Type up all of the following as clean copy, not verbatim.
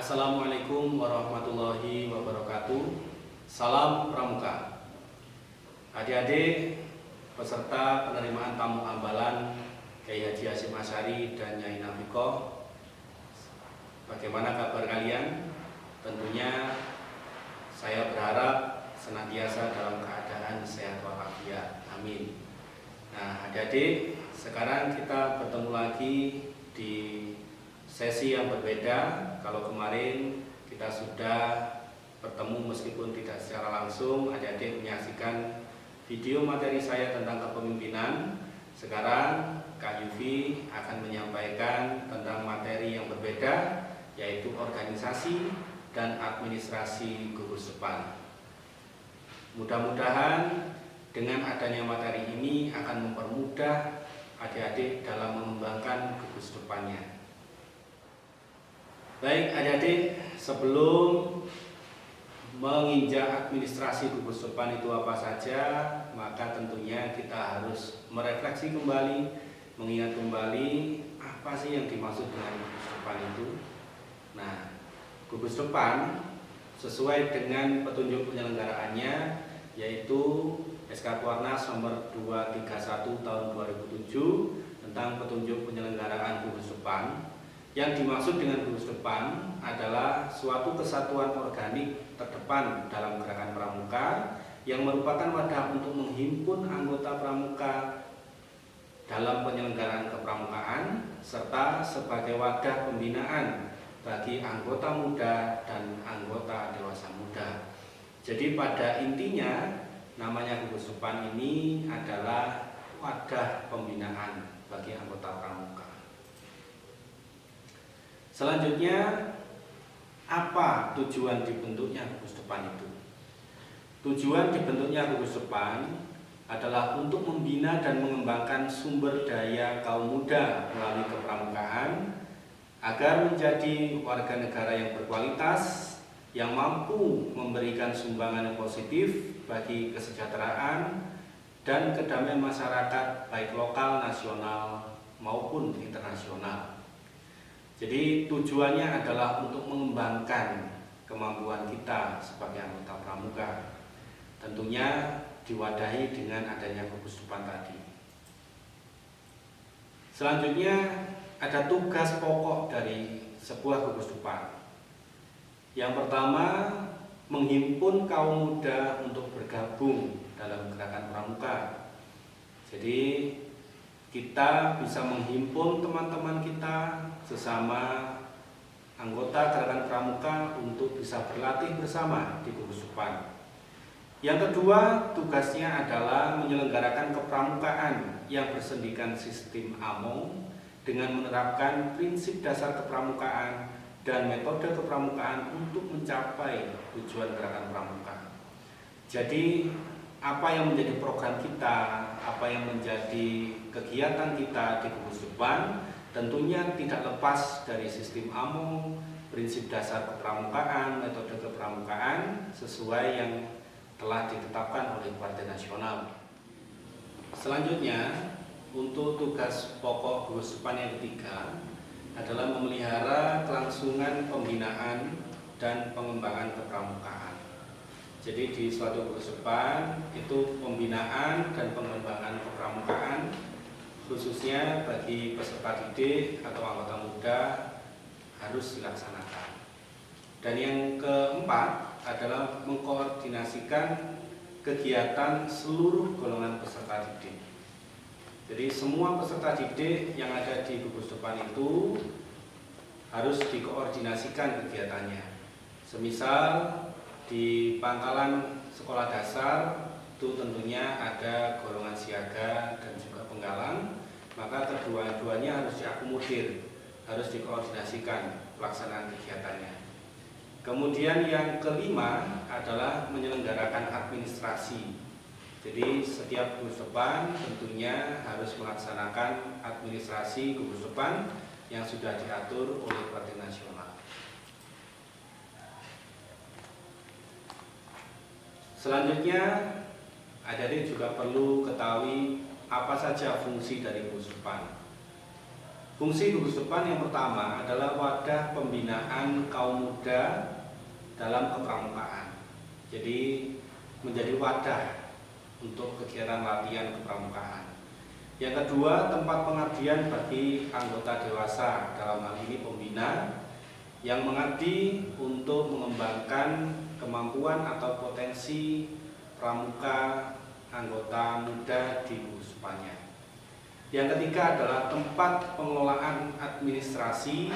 Assalamualaikum warahmatullahi wabarakatuh. Salam Pramuka. Adik-adik peserta penerimaan tamu ambalan Kyai Haji Hasyim Asy'ari dan Nyai Nafikoh, bagaimana kabar kalian? Tentunya saya berharap senantiasa dalam keadaan sehat walafiat. Amin. Nah, adik-adik, sekarang kita bertemu lagi di sesi yang berbeda. Kalau kemarin kita sudah bertemu meskipun tidak secara langsung, adik-adik menyaksikan video materi saya tentang kepemimpinan. Sekarang Kak Yufi akan menyampaikan tentang materi yang berbeda, yaitu organisasi dan administrasi gugus depan. Mudah-mudahan dengan adanya materi ini akan mempermudah adik-adik dalam mengembangkan gugus depannya. Baik adik-adik, sebelum menginjak administrasi gugus depan itu apa saja, maka tentunya kita harus merefleksi kembali, mengingat kembali apa sih yang dimaksud dengan gugus depan itu. Nah, gugus depan sesuai dengan petunjuk penyelenggaraannya, yaitu SK Kuarnas nomor 231 tahun 2007 tentang petunjuk penyelenggaraan gugus depan. Yang dimaksud dengan gugus depan adalah suatu kesatuan organik terdepan dalam gerakan pramuka yang merupakan wadah untuk menghimpun anggota pramuka dalam penyelenggaraan kepramukaan serta sebagai wadah pembinaan bagi anggota muda dan anggota dewasa muda. Jadi pada intinya namanya gugus depan ini adalah wadah pembinaan bagi anggota pramuka. Selanjutnya, apa tujuan dibentuknya gugus depan itu? Tujuan dibentuknya gugus depan adalah untuk membina dan mengembangkan sumber daya kaum muda melalui kepramukaan agar menjadi warga negara yang berkualitas, yang mampu memberikan sumbangan yang positif bagi kesejahteraan dan kedamaian masyarakat baik lokal, nasional maupun internasional. Jadi tujuannya adalah untuk mengembangkan kemampuan kita sebagai anggota pramuka. Tentunya diwadahi dengan adanya gugus depan tadi. Selanjutnya ada tugas pokok dari sebuah gugus depan. Yang pertama, menghimpun kaum muda untuk bergabung dalam gerakan pramuka. Jadi kita bisa menghimpun teman-teman kita sesama anggota gerakan pramuka untuk bisa berlatih bersama di gugus depan. Yang kedua, tugasnya adalah menyelenggarakan kepramukaan yang bersendikan sistem AMONG dengan menerapkan prinsip dasar kepramukaan dan metode kepramukaan untuk mencapai tujuan gerakan pramuka. Jadi apa yang menjadi program kita, apa yang menjadi kegiatan kita di gugus depan tentunya tidak lepas dari sistem AMONG, prinsip dasar kepramukaan, metode kepramukaan sesuai yang telah ditetapkan oleh Partai Nasional. Selanjutnya, untuk tugas pokok gugus depan yang ketiga adalah memelihara kelangsungan pembinaan dan pengembangan kepramukaan. Jadi di suatu gugus depan itu pembinaan dan pengembangan kepramukaan khususnya bagi peserta didik atau anggota muda harus dilaksanakan. Dan yang keempat adalah mengkoordinasikan kegiatan seluruh golongan peserta didik. Jadi semua peserta didik yang ada di gugus depan itu harus dikoordinasikan kegiatannya. Semisal di pangkalan sekolah dasar itu tentunya ada golongan siaga dan juga penggalang, maka kedua-duanya harus diakomodir, harus dikoordinasikan pelaksanaan kegiatannya. Kemudian yang kelima adalah menyelenggarakan administrasi. Jadi setiap gugus depan tentunya harus melaksanakan administrasi gugus depan yang sudah diatur oleh Partai Nasional. Selanjutnya, adik-adik juga perlu ketahui apa saja fungsi dari gugus depan. Fungsi gugus depan yang pertama adalah wadah pembinaan kaum muda dalam kepramukaan. Jadi menjadi wadah untuk kegiatan latihan kepramukaan. Yang kedua, tempat pengabdian bagi anggota dewasa, dalam hal ini pembina, yang mengabdi untuk mengembangkan kemampuan atau potensi pramuka anggota muda di gugus depannya. Yang ketiga adalah tempat pengelolaan administrasi,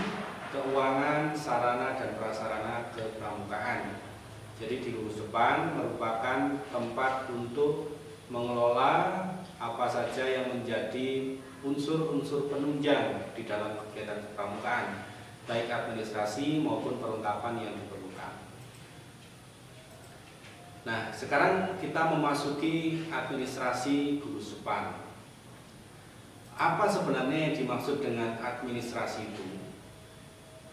keuangan, sarana dan prasarana kepramukaan. Jadi di gugus depan merupakan tempat untuk mengelola apa saja yang menjadi unsur-unsur penunjang di dalam kegiatan kepramukaan, baik administrasi maupun perlengkapan yang diperlukan. Nah, sekarang kita memasuki administrasi gugus depan. Apa sebenarnya yang dimaksud dengan administrasi itu?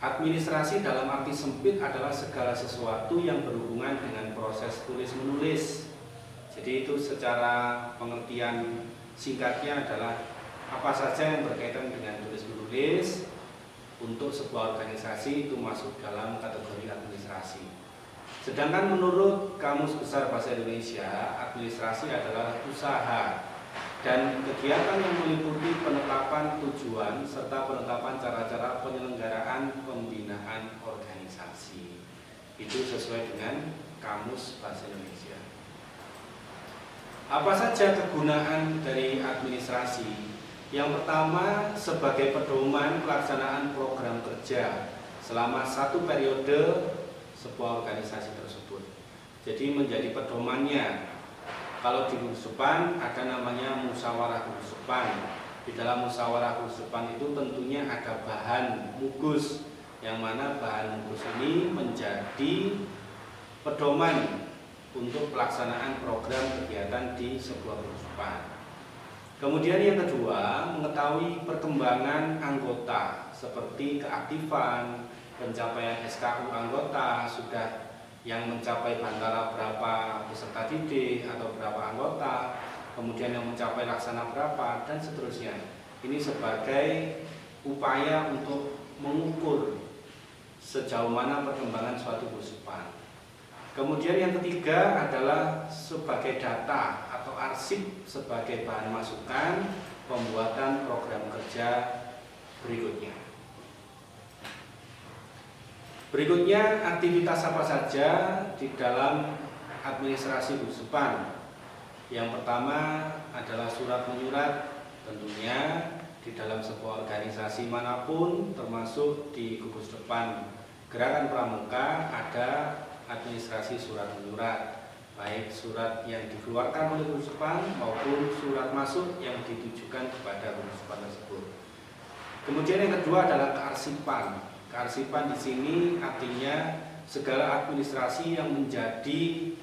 Administrasi dalam arti sempit adalah segala sesuatu yang berhubungan dengan proses tulis-menulis. Jadi itu secara pengertian singkatnya adalah apa saja yang berkaitan dengan tulis-menulis untuk sebuah organisasi itu masuk dalam kategori administrasi. Sedangkan menurut Kamus Besar Bahasa Indonesia, administrasi adalah usaha dan kegiatan yang meliputi penetapan tujuan serta penetapan cara-cara penyelenggaraan pembinaan organisasi. Itu sesuai dengan Kamus Bahasa Indonesia. Apa saja kegunaan dari administrasi? Yang pertama, sebagai pedoman pelaksanaan program kerja selama satu periode sebuah organisasi tersebut. Jadi menjadi pedomannya. Kalau di gugus depan ada namanya musyawarah gugus depan. Di dalam musyawarah gugus depan itu tentunya ada bahan mugus, yang mana bahan mugus ini menjadi pedoman untuk pelaksanaan program kegiatan di sebuah gugus depan. Kemudian yang kedua, mengetahui perkembangan anggota seperti keaktifan, pencapaian SKU anggota, sudah yang mencapai bantara berapa peserta didik atau berapa anggota, kemudian yang mencapai laksana berapa, dan seterusnya. Ini sebagai upaya untuk mengukur sejauh mana perkembangan suatu gugus depan. Kemudian yang ketiga adalah sebagai data atau arsip sebagai bahan masukan pembuatan program kerja berikutnya. Berikutnya, aktivitas apa saja di dalam administrasi gugus depan. Yang pertama adalah surat menyurat. Tentunya di dalam sebuah organisasi manapun, termasuk di gugus depan Gerakan Pramuka, ada administrasi surat menyurat, baik surat yang dikeluarkan oleh gugus depan maupun surat masuk yang ditujukan kepada gugus depan tersebut. Kemudian yang kedua adalah kearsipan. Kearsipan di sini artinya segala administrasi yang menjadi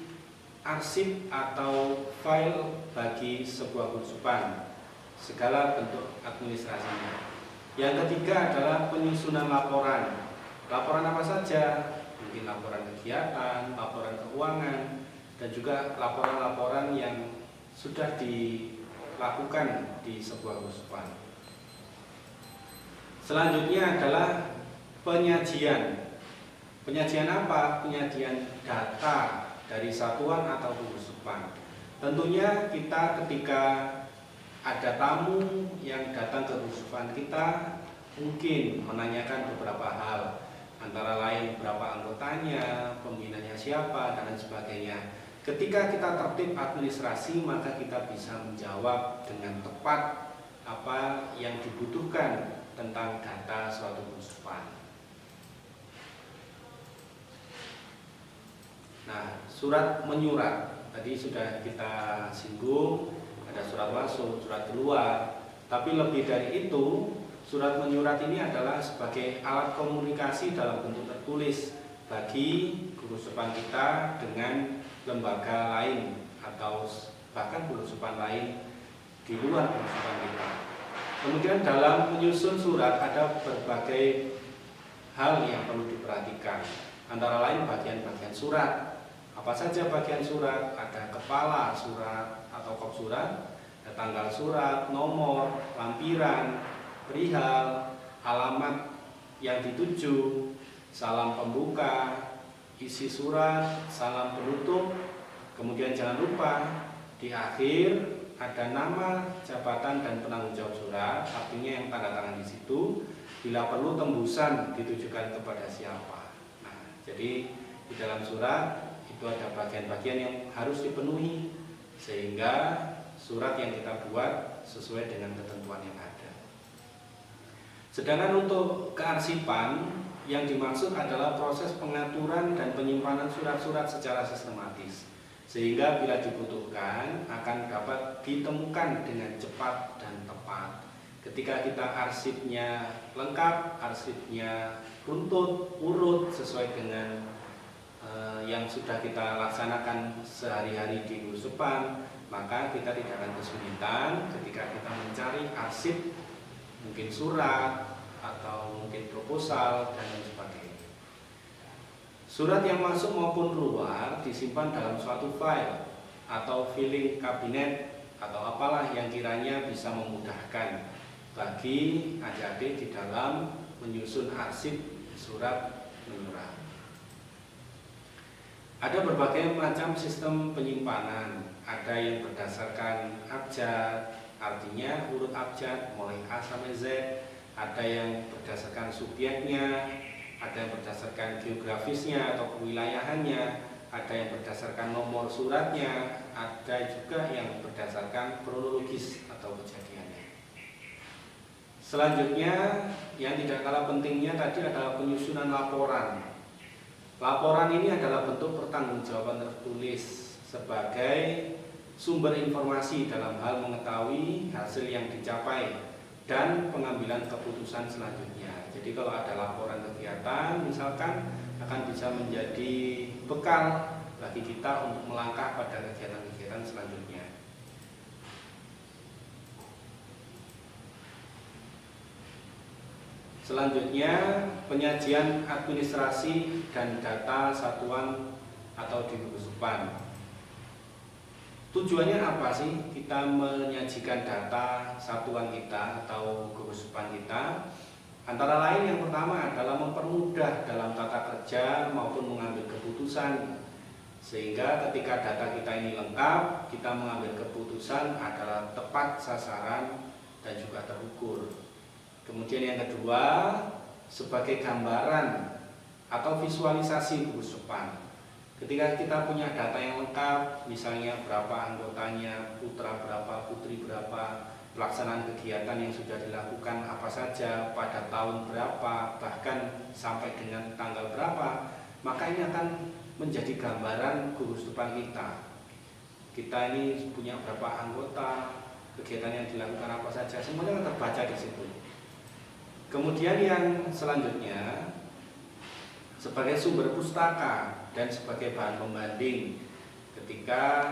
arsip atau file bagi sebuah gugus depan, segala bentuk administrasinya. Yang ketiga adalah penyusunan laporan. Laporan apa saja? Mungkin laporan kegiatan, laporan keuangan, dan juga laporan-laporan yang sudah dilakukan di sebuah gugus depan. Selanjutnya adalah penyajian. Penyajian apa? Penyajian data dari satuan atau gugus depan. Tentunya kita ketika ada tamu yang datang ke gugus depan kita mungkin menanyakan beberapa hal, antara lain berapa anggotanya, pembinanya siapa, dan lain sebagainya. Ketika kita tertib administrasi, maka kita bisa menjawab dengan tepat apa yang dibutuhkan tentang data suatu gugus depan. Nah, surat menyurat tadi sudah kita singgung, ada surat masuk, surat keluar. Tapi lebih dari itu, surat menyurat ini adalah sebagai alat komunikasi dalam bentuk tertulis bagi gugus depan kita dengan lembaga lain atau bahkan gugus depan lain di luar gugus depan kita. Kemudian dalam menyusun surat ada berbagai hal yang perlu diperhatikan. Antara lain bagian-bagian surat. Apa saja bagian surat? Ada kepala surat atau kop surat, ada tanggal surat, nomor, lampiran, perihal, alamat yang dituju, salam pembuka, isi surat, salam penutup. Kemudian jangan lupa di akhir ada nama, jabatan, dan penanggung jawab surat, artinya yang tanda tangan di situ. Bila perlu tembusan ditujukan kepada siapa. Nah, jadi di dalam surat itu ada bagian-bagian yang harus dipenuhi sehingga surat yang kita buat sesuai dengan ketentuan yang ada. Sedangkan untuk kearsipan, yang dimaksud adalah proses pengaturan dan penyimpanan surat-surat secara sistematis, sehingga bila dibutuhkan akan dapat ditemukan dengan cepat dan tepat. Ketika kita arsipnya lengkap, arsipnya runtut, urut sesuai dengan yang sudah kita laksanakan sehari-hari di Guru Supan, maka kita tidak akan kesulitan ketika kita mencari arsip, mungkin surat atau mungkin proposal dan lain sebagainya. Surat yang masuk maupun keluar disimpan dalam suatu file atau filing kabinet atau apalah yang kiranya bisa memudahkan bagi adik-adik di dalam menyusun arsip surat menyurat. Ada berbagai macam sistem penyimpanan. Ada yang berdasarkan abjad, artinya urut abjad mulai A sampai Z. Ada yang berdasarkan subjeknya, ada yang berdasarkan geografisnya atau kewilayahannya, ada yang berdasarkan nomor suratnya, ada juga yang berdasarkan kronologis atau kejadiannya. Selanjutnya, yang tidak kalah pentingnya tadi adalah penyusunan laporan. Laporan ini adalah bentuk pertanggungjawaban tertulis sebagai sumber informasi dalam hal mengetahui hasil yang dicapai dan pengambilan keputusan selanjutnya. Jadi kalau ada laporan kegiatan misalkan akan bisa menjadi bekal bagi kita untuk melangkah pada kegiatan-kegiatan selanjutnya. Selanjutnya, penyajian administrasi dan data satuan atau di Guru Supan. Tujuannya apa sih kita menyajikan data satuan kita atau Guru Supan kita? Antara lain yang pertama adalah mempermudah dalam tata kerja maupun mengambil keputusan. Sehingga ketika data kita ini lengkap, kita mengambil keputusan adalah tepat sasaran dan juga terukur. Kemudian yang kedua, sebagai gambaran atau visualisasi Guru Supan. Ketika kita punya data yang lengkap, misalnya berapa anggotanya, putra berapa, putri berapa, pelaksanaan kegiatan yang sudah dilakukan apa saja, pada tahun berapa, bahkan sampai dengan tanggal berapa, maka ini akan menjadi gambaran Guru Supan kita. Kita ini punya berapa anggota, kegiatan yang dilakukan apa saja, semuanya akan terbaca di situ. Kemudian yang selanjutnya, sebagai sumber pustaka dan sebagai bahan pembanding ketika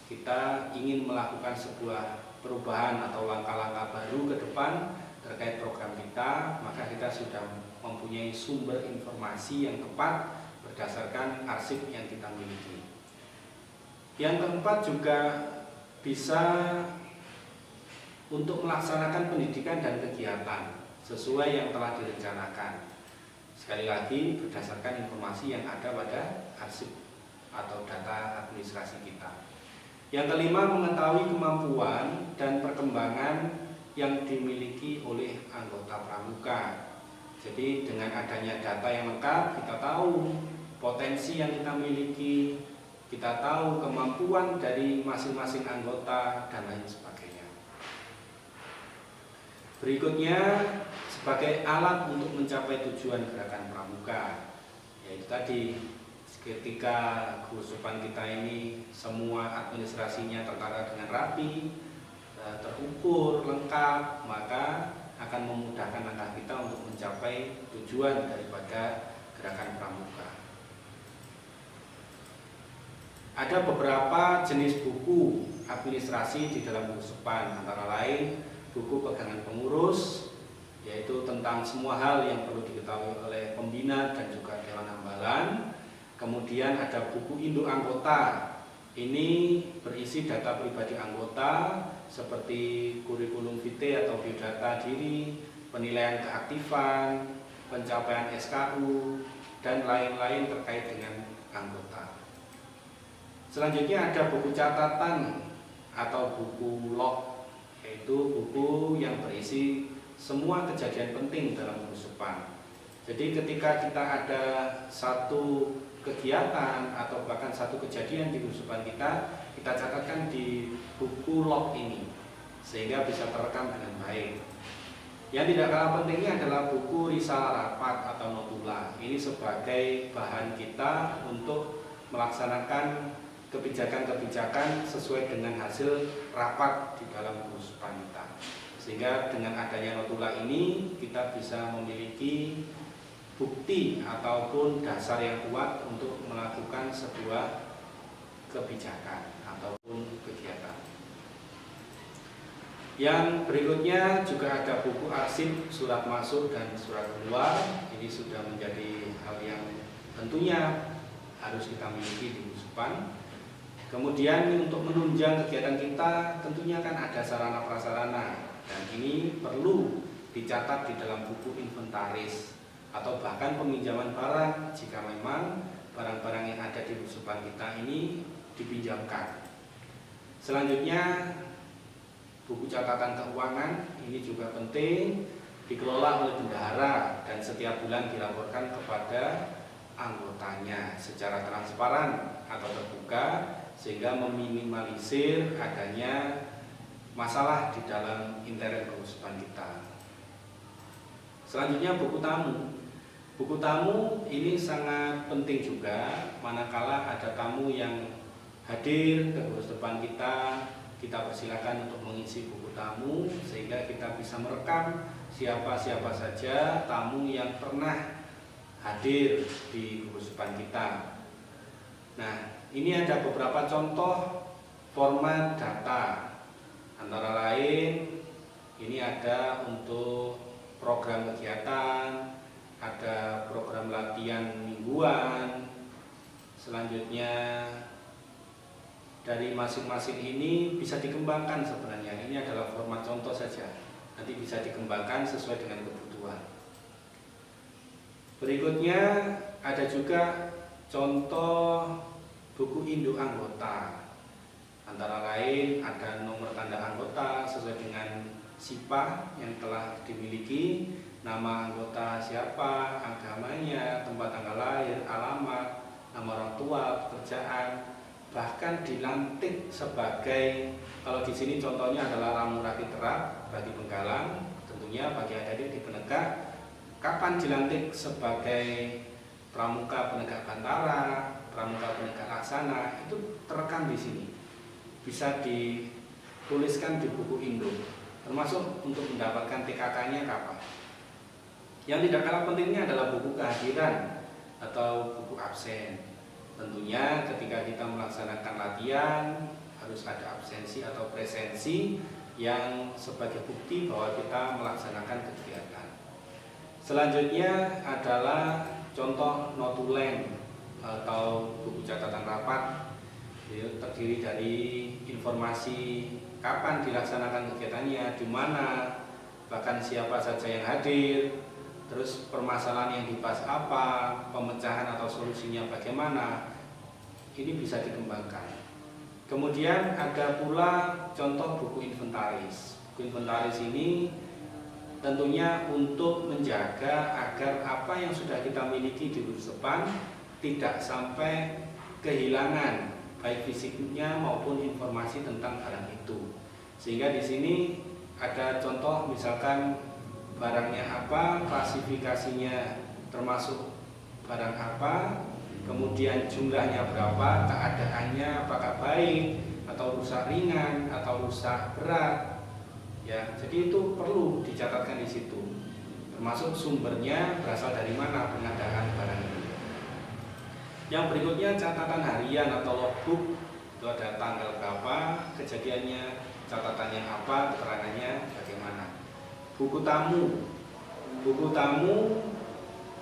kita ingin melakukan sebuah perubahan atau langkah-langkah baru ke depan terkait program kita, maka kita sudah mempunyai sumber informasi yang tepat berdasarkan arsip yang kita miliki. Yang keempat juga bisa untuk melaksanakan pendidikan dan kegiatan sesuai yang telah direncanakan. Sekali lagi berdasarkan informasi yang ada pada arsip atau data administrasi kita. Yang kelima, mengetahui kemampuan dan perkembangan yang dimiliki oleh anggota pramuka. Jadi dengan adanya data yang lengkap, kita tahu potensi yang kita miliki, kita tahu kemampuan dari masing-masing anggota dan lain sebagainya. Berikutnya, sebagai alat untuk mencapai tujuan gerakan pramuka, yaitu tadi ketika Guru Supan kita ini semua administrasinya tertata dengan rapi, terukur, lengkap, maka akan memudahkan langkah kita untuk mencapai tujuan daripada gerakan pramuka. Ada beberapa jenis buku administrasi di dalam Guru Supan, antara lain buku pegangan pengurus, yaitu tentang semua hal yang perlu diketahui oleh pembina dan juga Dewan Hambalan. Kemudian ada buku induk anggota, ini berisi data pribadi anggota seperti kurikulum vitae atau biodata diri, penilaian keaktifan, pencapaian SKU, dan lain-lain terkait dengan anggota. Selanjutnya ada buku catatan atau buku log, yaitu buku yang berisi semua kejadian penting dalam kehidupan. Jadi ketika kita ada satu kegiatan atau bahkan satu kejadian di kehidupan kita catatkan di buku log ini sehingga bisa terekam dengan baik. Yang tidak kalah pentingnya adalah buku risalah rapat atau notula. Ini sebagai bahan kita untuk melaksanakan kebijakan-kebijakan sesuai dengan hasil rapat di dalam kehidupan kita. Sehingga dengan adanya notula ini kita bisa memiliki bukti ataupun dasar yang kuat untuk melakukan sebuah kebijakan ataupun kegiatan. Yang berikutnya juga ada buku arsip, surat masuk dan surat keluar. Ini sudah menjadi hal yang tentunya harus kita miliki di Kehidupan. Kemudian untuk menunjang kegiatan kita tentunya kan ada sarana prasarana, dan ini perlu dicatat di dalam buku inventaris atau bahkan peminjaman barang jika memang barang-barang yang ada di kehidupan kita ini dipinjamkan. Selanjutnya buku catatan keuangan ini juga penting, dikelola oleh bendahara dan setiap bulan dilaporkan kepada anggotanya secara transparan atau terbuka sehingga meminimalisir adanya masalah di dalam intern kehidupan kita. Selanjutnya buku tamu. Buku tamu ini sangat penting juga manakala ada tamu yang hadir ke kehidupan kita persilakan untuk mengisi buku tamu sehingga kita bisa merekam siapa-siapa saja tamu yang pernah hadir di kehidupan kita. Nah, ini ada beberapa contoh format data. Antara lain ini ada untuk program kegiatan, ada program latihan mingguan. Selanjutnya dari masing-masing ini bisa dikembangkan sebenarnya. Ini adalah format contoh saja. Nanti bisa dikembangkan sesuai dengan kebutuhan. Berikutnya ada juga contoh buku induk anggota. Antara lain ada nomor tanda anggota sesuai dengan SIPA yang telah dimiliki, nama anggota siapa, agamanya, tempat tanggal lahir, alamat, nama orang tua, pekerjaan, bahkan dilantik sebagai, kalau di sini contohnya adalah ramu rakit terap bagi penggalang, tentunya bagi adik-adik di penegak, kapan dilantik sebagai pramuka penegak bantara, pramuka penegak laksana, itu terekam di sini, bisa dituliskan di buku induk, termasuk untuk mendapatkan TKK-nya kapan. Yang tidak kalah pentingnya adalah buku kehadiran atau buku absen. Tentunya ketika kita melaksanakan latihan harus ada absensi atau presensi yang sebagai bukti bahwa kita melaksanakan kegiatan. Selanjutnya adalah contoh notulen atau buku catatan rapat, terdiri dari informasi kapan dilaksanakan kegiatannya, di mana, bahkan siapa saja yang hadir, terus permasalahan yang dibahas apa, pemecahan atau solusinya bagaimana, ini bisa dikembangkan. Kemudian ada pula contoh buku inventaris. Buku inventaris ini tentunya untuk menjaga agar apa yang sudah kita miliki di masa depan tidak sampai kehilangan baik fisiknya maupun informasi tentang barang itu. Sehingga di sini ada contoh misalkan barangnya apa, klasifikasinya termasuk barang apa, kemudian jumlahnya berapa, keadaannya apakah baik atau rusak ringan atau rusak berat, ya. Jadi itu perlu dicatatkan di situ, termasuk sumbernya berasal dari mana pengadaan barang itu. Yang berikutnya catatan harian atau logbook, itu ada tanggal berapa kejadiannya, catatannya apa, keterangannya bagaimana. Buku tamu. Buku tamu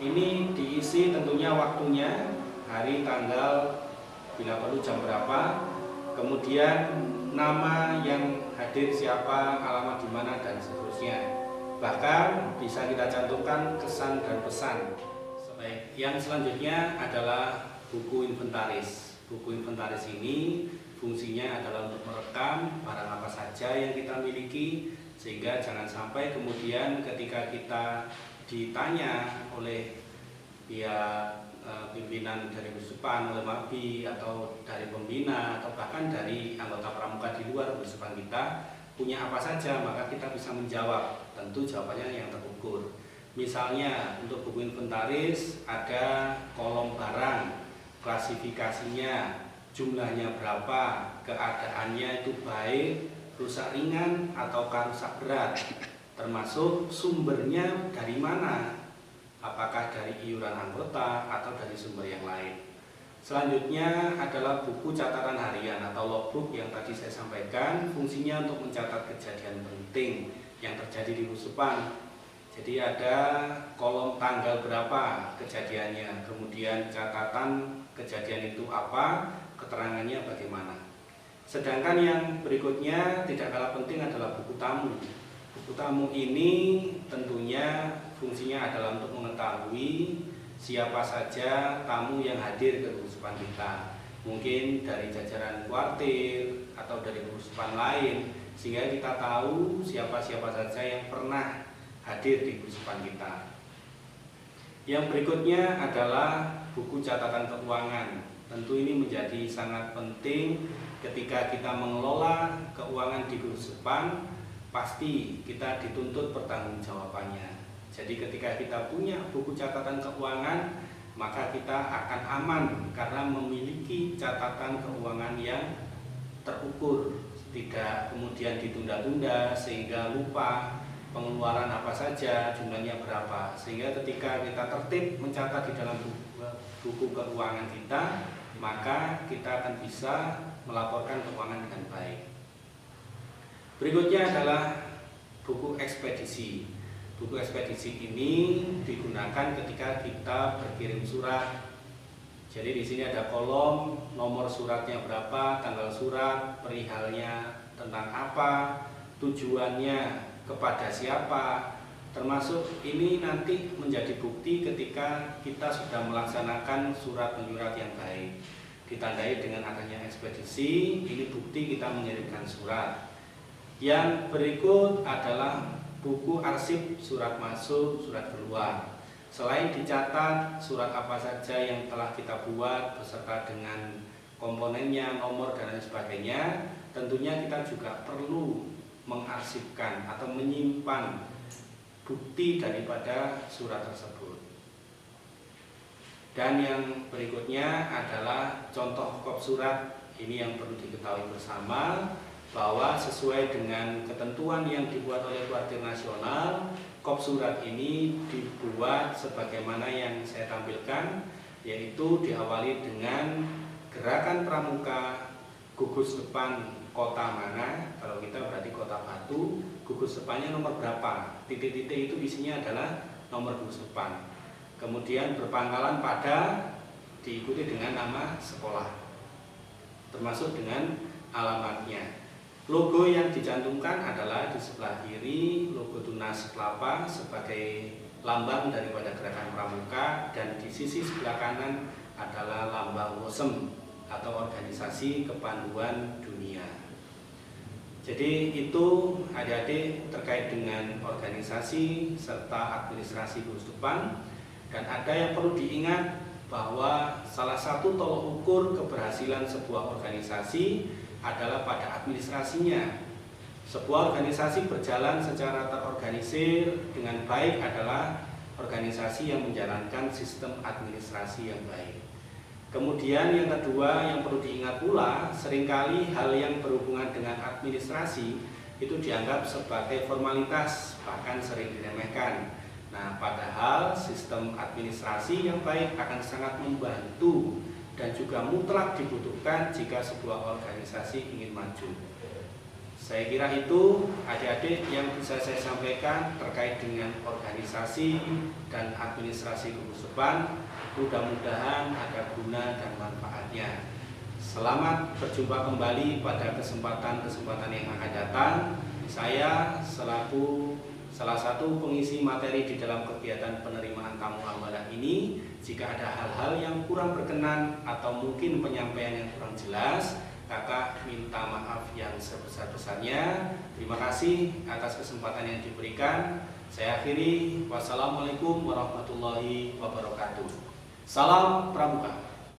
ini diisi tentunya waktunya, hari, tanggal, bila perlu jam berapa, kemudian nama yang hadir siapa, alamat di mana, dan seterusnya. Bahkan bisa kita cantumkan kesan dan pesan. Baik, yang selanjutnya adalah buku inventaris. Buku inventaris ini fungsinya adalah untuk merekam barang apa saja yang kita miliki, sehingga jangan sampai kemudian ketika kita ditanya oleh pihak pimpinan dari Gusupan, oleh MABI, atau dari pembina, atau bahkan dari anggota pramuka di luar Gusupan kita punya apa saja, maka kita bisa menjawab. Tentu jawabannya yang terukur. Misalnya untuk buku inventaris ada kolom barang, klasifikasinya, jumlahnya berapa, keadaannya itu baik, rusak ringan ataukah rusak berat, termasuk sumbernya dari mana, apakah dari iuran anggota atau dari sumber yang lain. Selanjutnya adalah buku catatan harian atau logbook yang tadi saya sampaikan, fungsinya untuk mencatat kejadian penting yang terjadi di Gusupan. Jadi ada kolom tanggal berapa kejadiannya, kemudian catatan kejadian itu apa, keterangannya bagaimana. Sedangkan yang berikutnya tidak kalah penting adalah buku tamu. Buku tamu ini tentunya fungsinya adalah untuk mengetahui siapa saja tamu yang hadir ke Gusupan kita. Mungkin dari jajaran kuartir atau dari Gusupan lain, sehingga kita tahu siapa-siapa saja yang pernah hadir di Gusupan kita. Yang berikutnya adalah buku catatan keuangan. Tentu ini menjadi sangat penting ketika kita mengelola keuangan di Gusupan, pasti kita dituntut pertanggungjawabannya. Jadi ketika kita punya buku catatan keuangan, maka kita akan aman karena memiliki catatan keuangan yang terukur, tidak kemudian ditunda-tunda sehingga lupa pengeluaran apa saja, jumlahnya berapa. Sehingga ketika kita tertib mencatat di dalam buku keuangan kita, maka kita akan bisa melaporkan keuangan dengan baik. Berikutnya adalah buku ekspedisi. Buku ekspedisi ini digunakan ketika kita berkirim surat. Jadi di sini ada kolom nomor suratnya berapa, tanggal surat, perihalnya tentang apa, tujuannya kepada siapa. Termasuk ini nanti menjadi bukti ketika kita sudah melaksanakan surat menyurat yang baik. Ditandai dengan adanya ekspedisi, ini bukti kita mengirimkan surat. Yang berikut adalah buku arsip surat masuk, surat keluar. Selain dicatat surat apa saja yang telah kita buat beserta dengan komponennya, nomor dan lain sebagainya, tentunya kita juga perlu mengarsipkan atau menyimpan bukti daripada surat tersebut. Dan yang berikutnya adalah contoh kop surat. Ini yang perlu diketahui bersama, bahwa sesuai dengan ketentuan yang dibuat oleh Kuartir Nasional, kop surat ini dibuat sebagaimana yang saya tampilkan, yaitu diawali dengan gerakan pramuka, gugus depan kota mana. Kalau kita berarti kota Batu, gugus depannya nomor berapa, titik-titik itu isinya adalah nomor gugus depan. Kemudian berpangkalan pada, diikuti dengan nama sekolah, termasuk dengan alamatnya. Logo yang dicantumkan adalah di sebelah kiri logo Tunas Kelapa sebagai lambang daripada gerakan pramuka, dan di sisi sebelah kanan adalah lambang WOSEM atau Organisasi Kepanduan Dunia. Jadi itu adik-adik terkait dengan organisasi serta administrasi Gusupan. Dan ada yang perlu diingat bahwa salah satu tolok ukur keberhasilan sebuah organisasi adalah pada administrasinya. Sebuah organisasi berjalan secara terorganisir dengan baik adalah organisasi yang menjalankan sistem administrasi yang baik. Kemudian yang kedua yang perlu diingat pula, seringkali hal yang berhubungan dengan administrasi itu dianggap sebagai formalitas, bahkan sering diremehkan. Nah, padahal sistem administrasi yang baik akan sangat membantu dan juga mutlak dibutuhkan jika sebuah organisasi ingin maju. Saya kira itu adik-adik yang bisa saya sampaikan terkait dengan organisasi dan administrasi Gusupan. Mudah-mudahan ada guna dan manfaatnya. Selamat berjumpa kembali pada kesempatan-kesempatan yang akan datang. Saya selaku salah satu pengisi materi di dalam kegiatan penerimaan tamu amalah ini, jika ada hal-hal yang kurang berkenan atau mungkin penyampaian yang kurang jelas, kakak minta maaf yang sebesar-besarnya. Terima kasih atas kesempatan yang diberikan. Saya akhiri. Wassalamualaikum warahmatullahi wabarakatuh. Salam Pramuka.